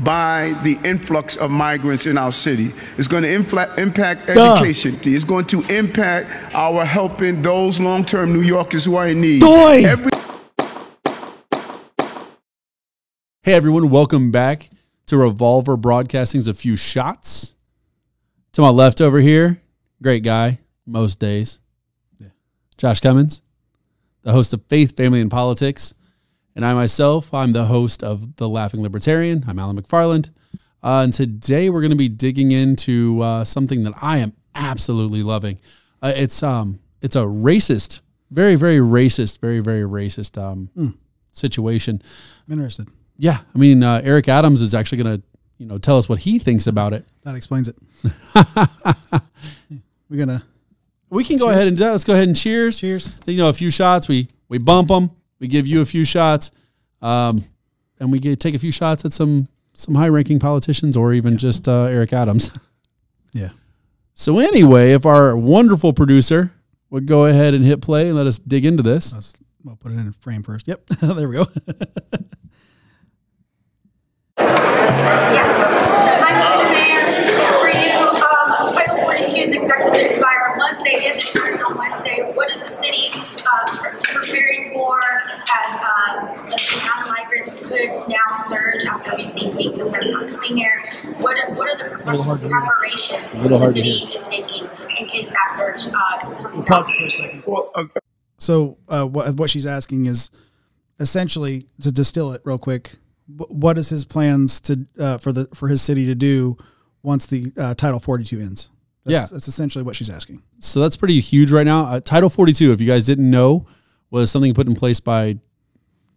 by the influx of migrants in our city. It's going to impact education. It's going to impact our helping those long-term New Yorkers who are in need. Hey everyone, welcome back to Revolver Broadcasting's A Few Shots. To my left over here, great guy, most days, Josh Cummins, the host of Faith, Family, and Politics. And I myself, I'm the host of The Laughing Libertarian. I'm Alan McFarland. And today we're going to be digging into something that I am absolutely loving. It's a racist, very racist situation. I'm interested. Yeah, I mean, Ericadams is actually going to, tell us what he thinks about it. That explains it. We can go ahead and do that. Let's go ahead and cheers. Cheers. A few shots. We bump them. We give you a few shots, and we take a few shots at some high-ranking politicians or even just Ericadams. Yeah. So anyway, if our wonderful producer would go ahead and hit play and let us dig into this. I'll put it in a frame first. Yep. There we go. Yes. Hi, Mr. Mayor. For you, Title 42 is expected to expire on Wednesday. Is expiring on Wednesday. What is the city preparing for as the Chicano migrants could now surge after we've seen weeks of them not coming here? What are the preparations the city is making in case that surge comes down? Pause it for a second. Well, so what she's asking is essentially, to distill it real quick, what is his plans to for his city to do once the Title 42 ends? That's essentially what she's asking. So that's pretty huge right now. Title 42, if you guys didn't know, was something put in place by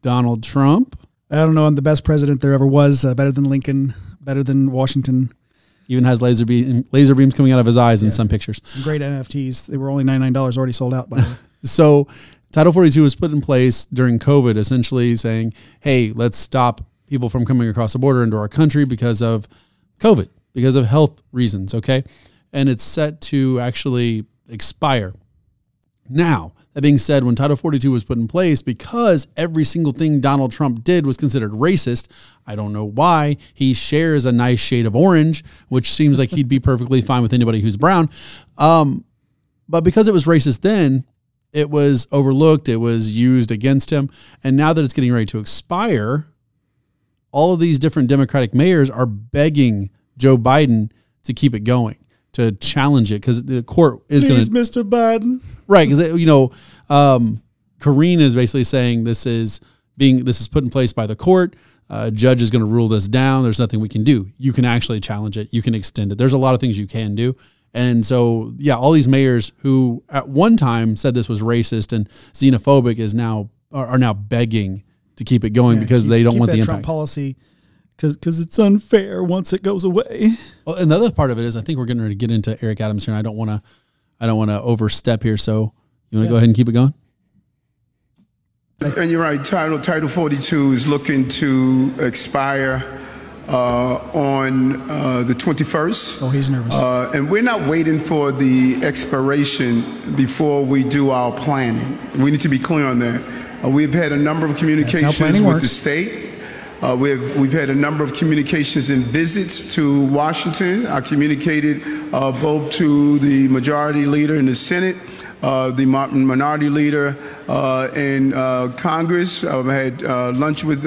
Donald Trump. I don't know. I'm the best president there ever was. Better than Lincoln. Better than Washington. Even has laser beams coming out of his eyes in some pictures. Some great NFTs. They were only $99, already sold out by the way. So Title 42 was put in place during COVID, essentially saying, hey, let's stop people from coming across the border into our country because of COVID, because of health reasons, okay? And it's set to actually expire. Now, that being said, when Title 42 was put in place, because every single thing Donald Trump did was considered racist, I don't know why, he shares a nice shade of orange, which seems like he'd be perfectly fine with anybody who's brown. But because it was racist then, it was overlooked, it was used against him. And now that it's getting ready to expire, all of these different Democratic mayors are begging Joe Biden to keep it going, to challenge it, because the court is going to... Mr. Biden. Right, because, Karine is basically saying this is put in place by the court. A judge is going to rule this down. There's nothing we can do. You can actually challenge it. You can extend it. There's a lot of things you can do. And so, all these mayors who at one time said this was racist and xenophobic are now begging to keep it going because they don't want the impact. Trump policy, because it's unfair once it goes away. Well, and the other part of it is I think we're getting ready to get into Ericadams here, and I don't want to overstep here. So you want to go ahead and keep it going? And you're right. Title 42 is looking to expire on the 21st. Oh, he's nervous. And we're not waiting for the expiration before we do our planning. We need to be clear on that. We've had a number of communications with the state. We've had a number of communications and visits to Washington. I communicated both to the majority leader in the Senate, the minority leader in Congress. I had lunch with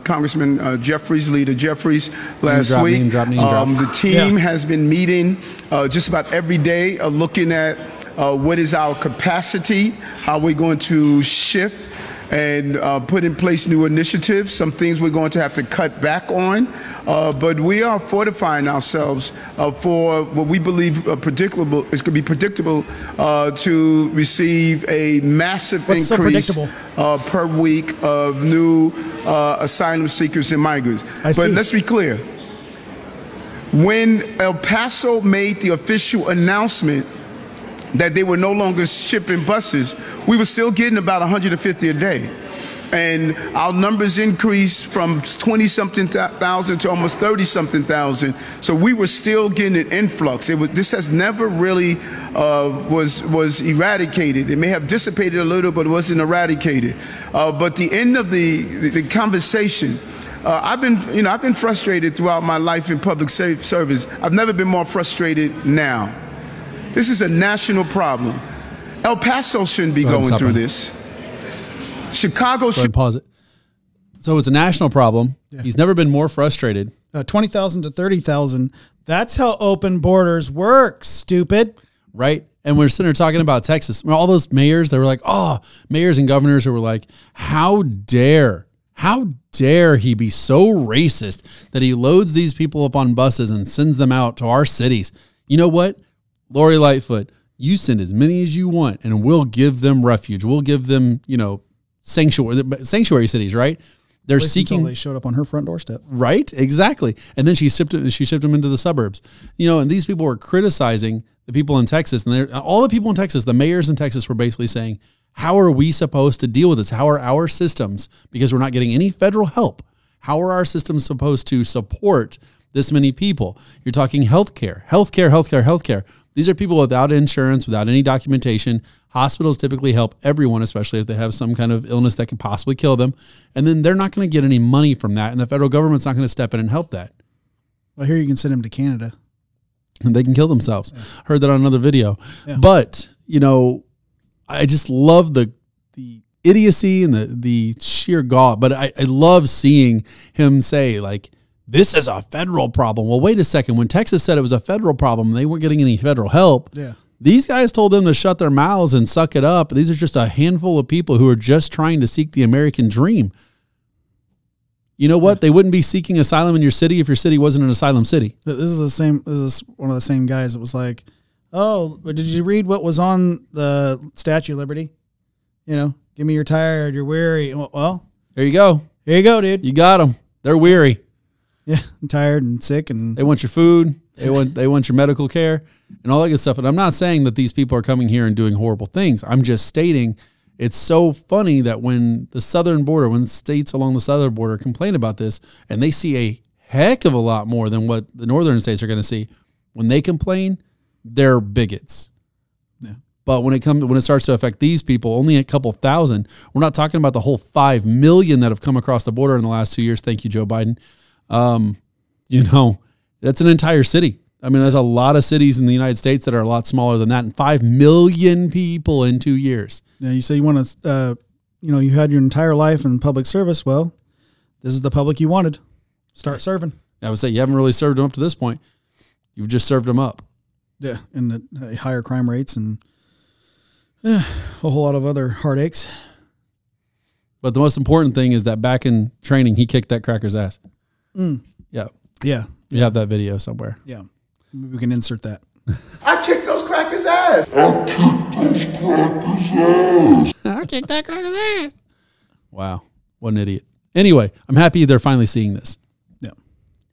Congressman Jeffries, Leader Jeffries, last week. The team has been meeting just about every day, looking at what is our capacity, how we're going to shift and put in place new initiatives, some things we're going to have to cut back on. But we are fortifying ourselves for what we believe is going to be predictable to receive a massive increase per week of new asylum seekers and migrants. But let's be clear. When El Paso made the official announcement that they were no longer shipping buses, we were still getting about 150 a day. And our numbers increased from 20-something thousand to almost 30-something thousand. So we were still getting an influx. This has never really was eradicated. It may have dissipated a little, but it wasn't eradicated. But the end of the conversation I've been frustrated throughout my life in public service. I've never been more frustrated now. This is a national problem. El Paso shouldn't be going through this. Chicago should pause it. So it's a national problem. Yeah. He's never been more frustrated. 20,000 to 30,000. That's how open borders work, stupid. Right. And we're sitting there talking about Texas. All those mayors, they were like, oh, mayors and governors who were like, how dare he be so racist that he loads these people up on buses and sends them out to our cities? You know what? Lori Lightfoot, you send as many as you want and we'll give them refuge. We'll give them, sanctuary cities, right? They're seeking. Until they showed up on her front doorstep. Right, exactly. And then she shipped them into the suburbs. And these people were criticizing the people in Texas, and all the people in Texas, the mayors in Texas, were basically saying, how are we supposed to deal with this? How are our systems, because we're not getting any federal help, how are our systems supposed to support this many people? You're talking healthcare. These are people without insurance, without any documentation. Hospitals typically help everyone, especially if they have some kind of illness that could possibly kill them. And then they're not going to get any money from that. And the federal government's not going to step in and help that. Well, here you can send them to Canada. And they can kill themselves. Yeah. Heard that on another video. Yeah. But, I just love the idiocy and the sheer gall. But I love seeing him say, like, this is a federal problem. Well, wait a second. When Texas said it was a federal problem, they weren't getting any federal help. Yeah. These guys told them to shut their mouths and suck it up. These are just a handful of people who are just trying to seek the American dream. You know what? They wouldn't be seeking asylum in your city if your city wasn't an asylum city. This is one of the same guys that was like, oh, did you read what was on the Statue of Liberty? Give me you're tired, you're weary. Well, there you go. Here you go, dude. You got them. They're weary. Yeah, I'm tired and sick, and they want your food. They want your medical care and all that good stuff. And I'm not saying that these people are coming here and doing horrible things. I'm just stating it's so funny that when the southern border, when states along the southern border complain about this, and they see a heck of a lot more than what the northern states are going to see, when they complain, they're bigots. Yeah. But when it starts to affect these people, only a couple thousand. We're not talking about the whole 5 million that have come across the border in the last 2 years. Thank you, Joe Biden. That's an entire city. I mean, there's a lot of cities in the United States that are a lot smaller than that, and 5 million people in 2 years. Yeah, you say you want to, you had your entire life in public service. Well, this is the public you wanted. Start serving. I would say you haven't really served them up to this point. You've just served them up. Yeah, and the higher crime rates and a whole lot of other heartaches. But the most important thing is that back in training, he kicked that cracker's ass. Mm. Yeah. Yeah. You have that video somewhere. Yeah. Maybe we can insert that. I kicked those crackers' ass. I kicked that cracker's ass. Wow. What an idiot. Anyway, I'm happy they're finally seeing this. Yeah.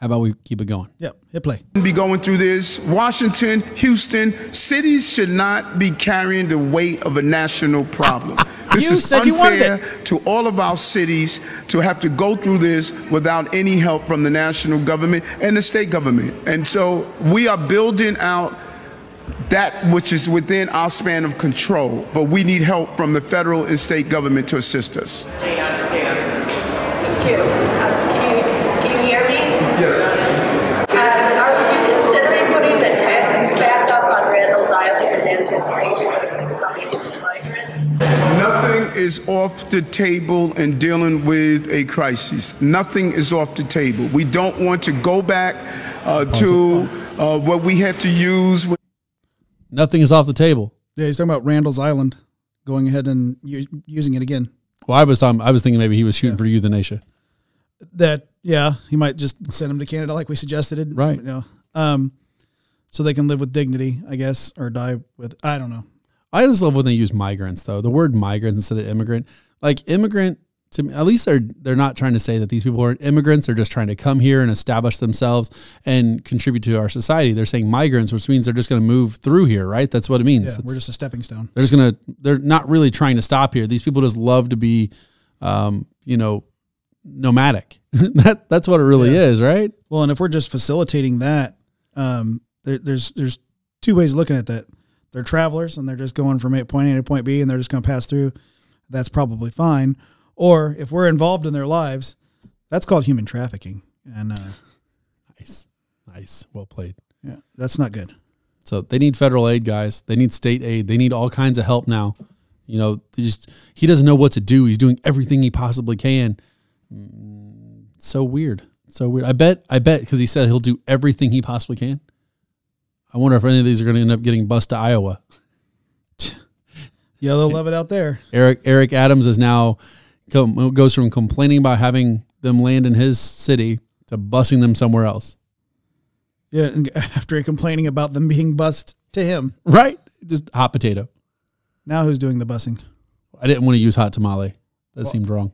How about we keep it going? Yep. Hit play. Be going through this. Washington, Houston, cities should not be carrying the weight of a national problem. This is unfair to all of our cities to have to go through this without any help from the national government and the state government. And so we are building out that which is within our span of control, but we need help from the federal and state government to assist us. Thank you. Can you hear me? Yes. Are you considering putting the tent back up on Randall's Island in anticipation of the coming migrants? Nothing is off the table in dealing with a crisis. Nothing is off the table. We don't want to go back to what we had to use. Nothing is off the table. Yeah, he's talking about Randall's Island, going ahead and using it again. Well, I was thinking maybe he was shooting for euthanasia. He might just send him to Canada like we suggested. Right. So they can live with dignity, I guess, or die with, I don't know. I just love when they use migrants, though. The word migrants instead of immigrant. Like immigrant, to me, at least they're not trying to say that these people aren't immigrants. They're just trying to come here and establish themselves and contribute to our society. They're saying migrants, which means they're just going to move through here, right? That's what it means. Yeah, we're just a stepping stone. They're not really trying to stop here. These people just love to be, nomadic. That's what it really is, right? Well, and if we're just facilitating that, there's two ways of looking at that. They're travelers and they're just going from point A to point B and they're just going to pass through. That's probably fine. Or if we're involved in their lives, That's called human trafficking. And Nice. Well played. yeah, that's not good. So they need federal aid, guys. They need state aid. They need all kinds of help now. You know, he doesn't know what to do. He's doing everything he possibly can. So weird. So weird. I bet because he said he'll do everything he possibly can. I wonder if any of these are going to end up getting bused to Iowa. Yeah, they'll love it out there. Ericadams is now goes from complaining about having them land in his city to busing them somewhere else. Yeah, and after complaining about them being bused to him. Right? Just hot potato. Now who's doing the busing? I didn't want to use hot tamale. That seemed wrong.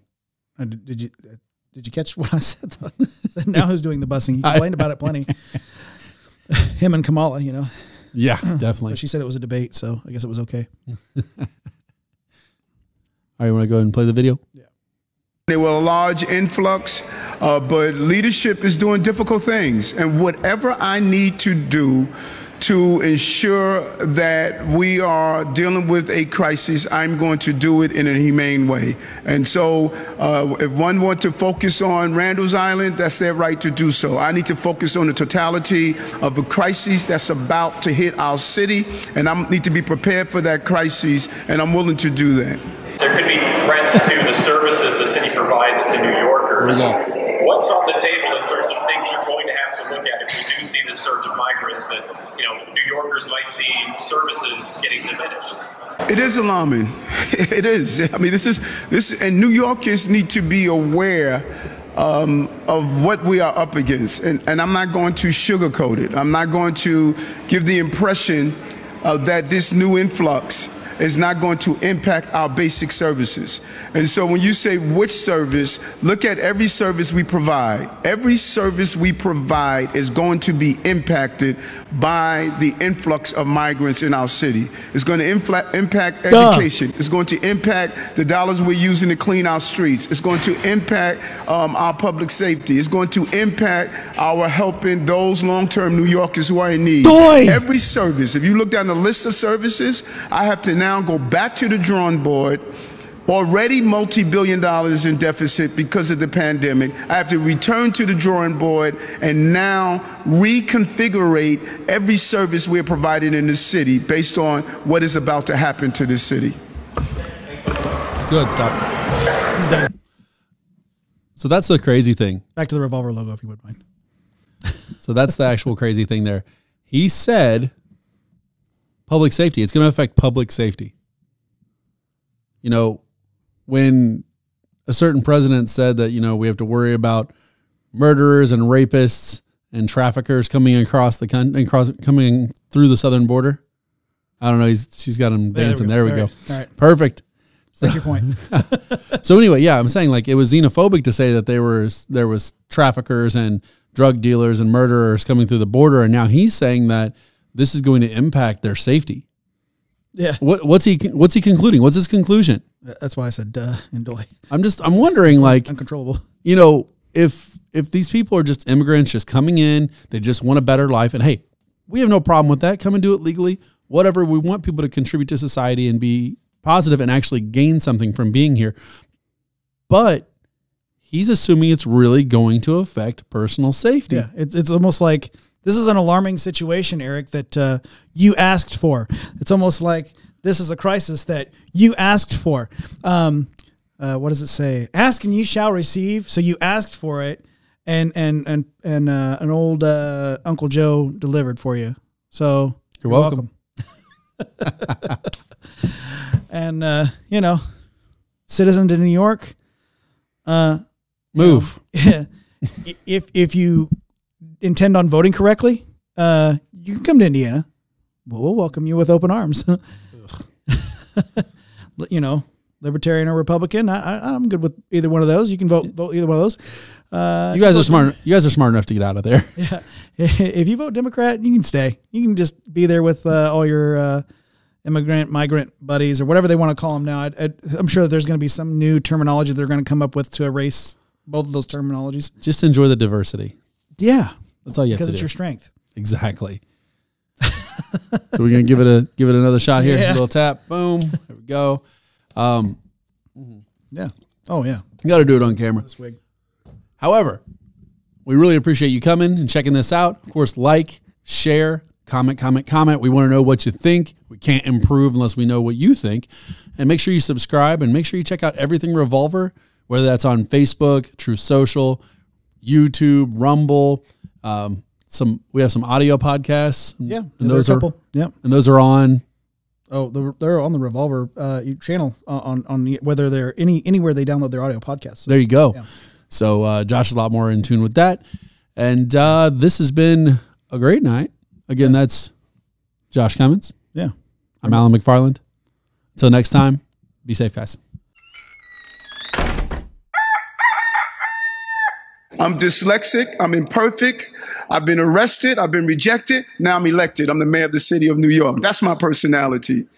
Did you catch what I said, though? Now who's doing the busing? He complained about it plenty. Him and Kamala, you know. Yeah, definitely. But she said it was a debate, so I guess it was okay. All right, you want to go ahead and play the video? Yeah. There were a large influx, but leadership is doing difficult things. And whatever I need to do to ensure that we are dealing with a crisis, I'm going to do it in a humane way. And so if one wants to focus on Randall's Island, that's their right to do so. I need to focus on the totality of a crisis that's about to hit our city, and I need to be prepared for that crisis, and I'm willing to do that. There could be threats to the services the city provides to New Yorkers. What's on the table in terms of things you're going to have to look at if we do see this surge of migrants that, you know, New Yorkers might see services getting diminished? It is alarming. It is. I mean, this, and New Yorkers need to be aware of what we are up against. And I'm not going to sugarcoat it. I'm not going to give the impression that this new influx is not going to impact our basic services. And so when you say which service, look at every service we provide. Every service we provide is going to be impacted by the influx of migrants in our city. It's going to impact education. It's going to impact the dollars we're using to clean our streets. It's going to impact our public safety. It's going to impact our helping those long-term New Yorkers who are in need. Every service, if you look down the list of services, I have to now go back to the drawing board, already multi-billion dollars in deficit because of the pandemic. I have to return to the drawing board and now reconfigure every service we're providing in the city based on what is about to happen to this city. It's good. Stop. He's done. So that's the crazy thing. Back to the revolver logo, if you wouldn't mind. So that's the actual crazy thing there. He said public safety. It's going to affect public safety. You know, when a certain president said that, you know, we have to worry about murderers and rapists and traffickers coming across the country, coming through the southern border. I don't know. She's got him dancing. There we go. All right. Perfect. That's your point. So anyway, yeah, I'm saying like it was xenophobic to say that there was traffickers and drug dealers and murderers coming through the border, and now he's saying that this is going to impact their safety. Yeah. What's he concluding? What's his conclusion? That's why I said duh and doy. I'm wondering, like, Uncontrollable. you know, if these people are just immigrants just coming in, they just want a better life, and hey, we have no problem with that. Come and do it legally. Whatever. We want people to contribute to society and be positive and actually gain something from being here. But he's assuming it's really going to affect personal safety. Yeah. It's almost like this is an alarming situation, Eric, that you asked for. It's almost like this is a crisis that you asked for. What does it say? Ask and you shall receive. So you asked for it, and an old Uncle Joe delivered for you. So you're welcome. And you know, citizens in New York, move. You know, if you intend on voting correctly, you can come to Indiana. We'll welcome you with open arms. You know, Libertarian or Republican, I'm good with either one of those. You can vote either one of those. You guys are smart. You guys are smart enough to get out of there. Yeah. If you vote Democrat, you can stay. You can just be there with all your migrant buddies or whatever they want to call them now. I'm sure that there's going to be some new terminology they're going to come up with to erase both of those terminologies. Just enjoy the diversity. Yeah, that's all you have to do. Because it's your strength. Exactly. So we're gonna give it another shot here. Yeah. A little tap. Boom. There we go. Yeah. Oh yeah. You got to do it on camera. This wig. However, we really appreciate you coming and checking this out. Of course, like, share, comment. We want to know what you think. We can't improve unless we know what you think. And make sure you subscribe and make sure you check out everything Revolver, whether that's on Facebook, True Social, YouTube, Rumble. We have some audio podcasts. Yeah, and those are and those are on. Oh, they're on the Revolver channel on whether they're anywhere they download their audio podcasts. So, there you go. Yeah. So Josh is a lot more in tune with that. And this has been a great night. Again, that's Josh Cummins. Yeah. I'm Alan McFarland. Until next time, be safe, guys. I'm dyslexic. I'm imperfect. I've been arrested. I've been rejected. Now I'm elected. I'm the mayor of the city of New York. That's my personality.